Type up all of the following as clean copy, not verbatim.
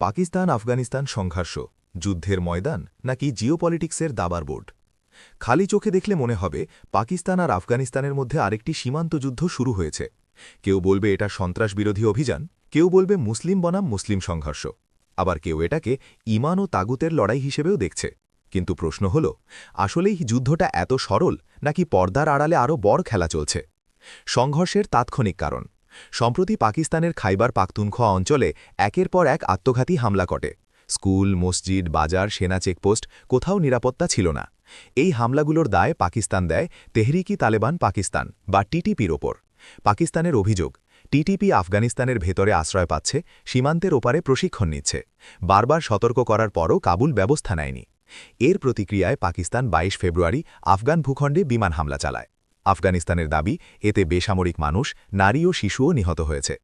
পাকিস্তান আফগানিস্তান সংঘর্ষ যুদ্ধের ময়দান নাকি জিওপলিটিক্সের দাবার বোর্ড। খালি চোখে দেখলে মনে হবে পাকিস্তান আর আফগানিস্তানের মধ্যে আরেকটি সীমান্ত যুদ্ধ শুরু হয়েছে। কেউ বলবে এটা সন্ত্রাস বিরোধী অভিযান, কেউ বলবে মুসলিম বনাম মুসলিম সংঘর্ষ, আবার কেউ এটাকে ঈমান ও তাগুতের লড়াই হিসেবেও দেখছে। কিন্তু প্রশ্ন হল, আসলেই যুদ্ধটা এত সরল নাকি পর্দার আড়ালে আরও বড় খেলা চলছে? সংঘর্ষের তাৎক্ষণিক কারণ: সম্প্রতি পাকিস্তানের খাইবার পাখতুনখোয়া অঞ্চলে একের পর এক আত্মঘাতী হামলা ঘটে। স্কুল, মসজিদ, বাজার, সেনা চেকপোস্ট, কোথাও নিরাপত্তা ছিল না। এই হামলাগুলোর দায় পাকিস্তান দেয় তেহরিকি তালেবান পাকিস্তান বা টিটিপির ওপর। পাকিস্তানের অভিযোগ, টিটিপি আফগানিস্তানের ভেতরে আশ্রয় পাচ্ছে, সীমান্তের ওপারে প্রশিক্ষণ নিচ্ছে। বারবার সতর্ক করার পরও কাবুল ব্যবস্থা নেয়নি। এর প্রতিক্রিয়ায় পাকিস্তান ২২ ফেব্রুয়ারি আফগান ভূখণ্ডে বিমান হামলা চালায়। আফগানিস্তানের দাবি, এতে বেসামরিক মানুষ, নারী ও শিশুও নিহত হয়েছে।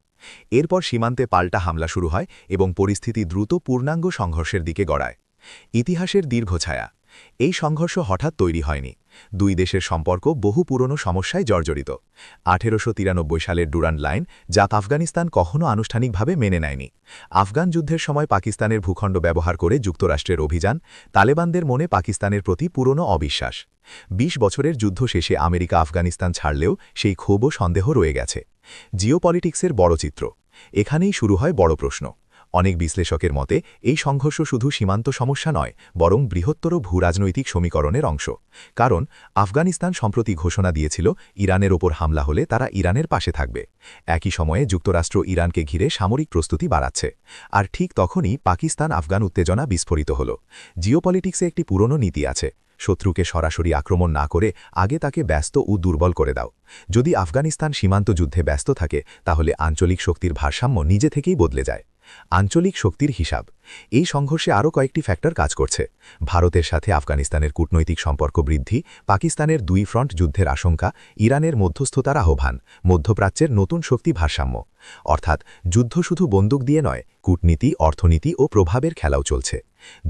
এরপর সীমান্তে পাল্টা হামলা শুরু হয় এবং পরিস্থিতি দ্রুত পূর্ণাঙ্গ সংঘর্ষের দিকে গড়ায়। ইতিহাসের দীর্ঘ ছায়া। এই সংঘর্ষ হঠাৎ তৈরি হয়নি। দুই দেশের সম্পর্ক বহু পুরনো সমস্যায় জর্জরিত। ১৮৯৩ সালের ডুরান্ড লাইন, যা আফগানিস্তান কখনও আনুষ্ঠানিকভাবে মেনে নেয়নি। আফগান যুদ্ধের সময় পাকিস্তানের ভূখণ্ড ব্যবহার করে যুক্তরাষ্ট্রের অভিযান, তালেবানদের মনে পাকিস্তানের প্রতি পুরনো অবিশ্বাস। ২০ বছরের যুদ্ধ শেষে আমেরিকা আফগানিস্তান ছাড়লেও সেই ক্ষোভ ও সন্দেহ রয়ে গেছে। জিওপলিটিক্সের বড় চিত্র। এখানেই শুরু হয় বড় প্রশ্ন। অনেক বিশ্লেষকের মতে এই সংঘর্ষ শুধু সীমান্ত সমস্যা নয়, বরং বৃহত্তর ভূরাজনৈতিক সমীকরণের অংশ। কারণ আফগানিস্তান সম্প্রতি ঘোষণা দিয়েছিল, ইরানের ওপর হামলা হলে তারা ইরানের পাশে থাকবে। একই সময়ে যুক্তরাষ্ট্র ইরানকে ঘিরে সামরিক প্রস্তুতি বাড়াচ্ছে। আর ঠিক তখনই পাকিস্তান আফগান উত্তেজনা বিস্ফোরিত হল। জিওপলিটিক্সে একটি পুরনো নীতি আছে, শত্রুকে সরাসরি আক্রমণ না করে আগে তাকে ব্যস্ত ও দুর্বল করে দাও। যদি আফগানিস্তান সীমান্ত যুদ্ধে ব্যস্ত থাকে, তাহলে আঞ্চলিক শক্তির ভারসাম্য নিজে থেকেই বদলে যায়। আঞ্চলিক শক্তির হিসাব: এই সংঘর্ষে আরও কয়েকটি ফ্যাক্টর কাজ করছে। ভারতের সাথে আফগানিস্তানের কূটনৈতিক সম্পর্ক বৃদ্ধি, পাকিস্তানের দুই ফ্রন্ট যুদ্ধের আশঙ্কা, ইরানের মধ্যস্থতার আহ্বান, মধ্যপ্রাচ্যের নতুন শক্তি ভারসাম্য। অর্থাৎ যুদ্ধ শুধু বন্দুক দিয়ে নয়, কূটনীতি, অর্থনীতি ও প্রভাবের খেলাও চলছে।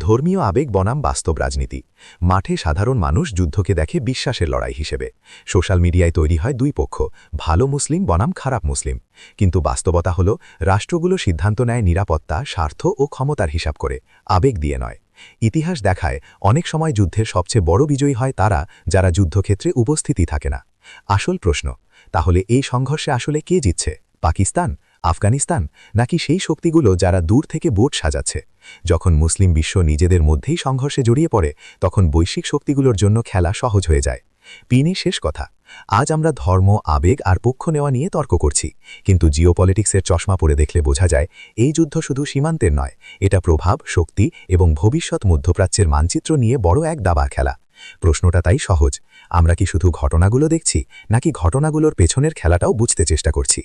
ধর্মীয় আবেগ বনাম বাস্তব রাজনীতি: মাঠে সাধারণ মানুষ যুদ্ধকে দেখে বিশ্বাসের লড়াই হিসেবে। সোশ্যাল মিডিয়ায় তৈরি হয় দুই পক্ষ, ভালো মুসলিম বনাম খারাপ মুসলিম। কিন্তু বাস্তবতা হল, রাষ্ট্রগুলো সিদ্ধান্ত নেয় নিরাপত্তা, স্বার্থ ও ক্ষমতার হিসাব করে, আবেগ দিয়ে নয়। ইতিহাস দেখায়, অনেক সময় যুদ্ধের সবচেয়ে বড় বিজয়ী হয় তারা, যারা যুদ্ধক্ষেত্রে উপস্থিতি থাকে না। আসল প্রশ্ন, তাহলে এই সংঘর্ষে আসলে কে জিতছে? পাকিস্তান, আফগানিস্তান, নাকি সেই শক্তিগুলো যারা দূর থেকে বোট সাজাচ্ছে? যখন মুসলিম বিশ্ব নিজেদের মধ্যেই সংঘর্ষে জড়িয়ে পড়ে, তখন বৈশ্বিক শক্তিগুলোর জন্য খেলা সহজ হয়ে যায়। পিনে শেষ কথা, আজ আমরা ধর্ম, আবেগ আর পক্ষ নেওয়া নিয়ে তর্ক করছি, কিন্তু জিওপলিটিক্সের চশমা পরে দেখলে বোঝা যায়, এই যুদ্ধ শুধু সীমান্তের নয়, এটা প্রভাব, শক্তি এবং ভবিষ্যৎ মধ্যপ্রাচ্যের মানচিত্র নিয়ে বড় এক দাবার খেলা। প্রশ্নটা তাই সহজ, আমরা কি শুধু ঘটনাগুলো দেখছি, নাকি ঘটনাগুলোর পেছনের খেলাটাও বুঝতে চেষ্টা করছি?